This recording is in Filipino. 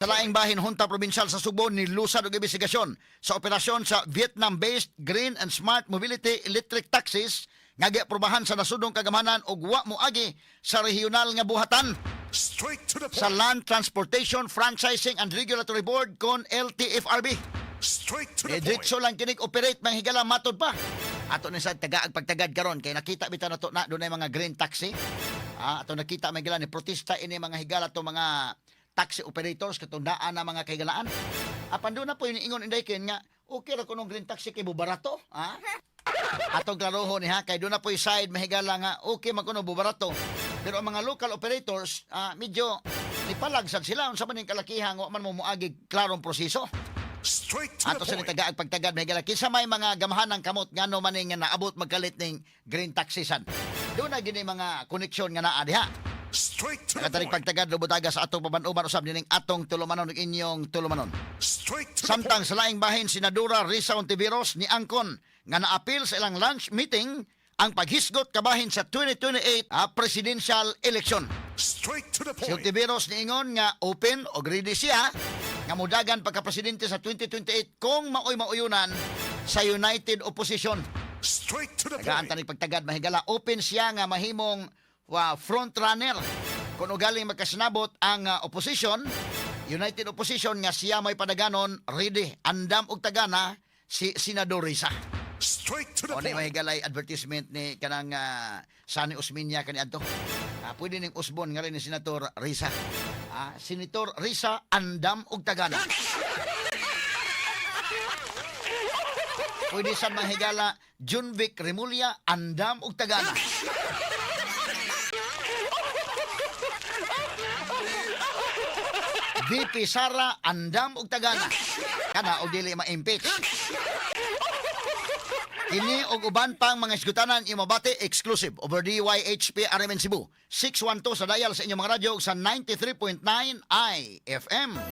Sa laing bahin Hunta Provincial sa Subo nilusad og investigasyon sa operasyon sa Vietnam-based Green and Smart Mobility Electric Taxis nga giaprobahan sa nasudong kagamanan og wa moagi sa regional nga buhatan Straight to the sa point. Land Transportation Franchising and Regulatory Board kon LTFRB. Straight to the point. Diretso lang kinig operate mang higala matod pa. Ato ni sa tagaag pagtagad karon kay nakita bitaw nato na dunay mga green taxi. Ato nakita may higala ni protesta ini mga higala to mga taxi operators katundaan na mga kaigalaan. Apan doon na po iniingon inday ken nga okay ra kunong green taxi kay bubarato, ha? Atong klarohon ni ha kay doon na po side mahigala nga okay man kuno bubarato. Pero ang mga local operators medyo nipalagsag sila unsa man ning kalakihan wa man mo moagi klarong proseso. Straight to Ato the sa point. tagaag pagtagad mahigala kinsa may mga gamahan ng kamot ngano man ning naabot magkalit ning green taxisan. Doon na gini mga koneksyon nga naa diha. Straight to the Nakatanig point. pagtagad lubutaga sa atong pabanuban usab nining atong tulumanon ug inyong tulumanon. Straight to the Samtang point. sa laing bahin Senadora Risa Ontiveros ni angkon nga naapil sa ilang lunch meeting ang paghisgot kabahin sa 2028 presidential election. Straight to the Si point. Ontiveros niingon nga open o ready siya nga mudagan pagka-presidente sa 2028 kung maoy mauyunan sa United Opposition. Straight to the Nagaan point. tanig pagtagad mahigala open siya nga mahimong front runner kung ugaling magkasinabot ang opposition, United Opposition nga siya may padaganon ready andam og tagana si Senador Risa. Straight to the O ni point. mahigalay advertisement ni kanang Sani Osmeña kani adto. Pwede ning usbon nga rin ni Senator Risa. Senator Risa andam og tagana. Pwede sa mahigala Junvic Remulla andam og tagana. VP Sara andam og tagana. Kana og dili ma-impeach. Kini og uban pang mga isgutanan imabati exclusive over DYHP RMN Cebu 612 sa dial sa inyong mga radyo ug sa 93.9 IFM.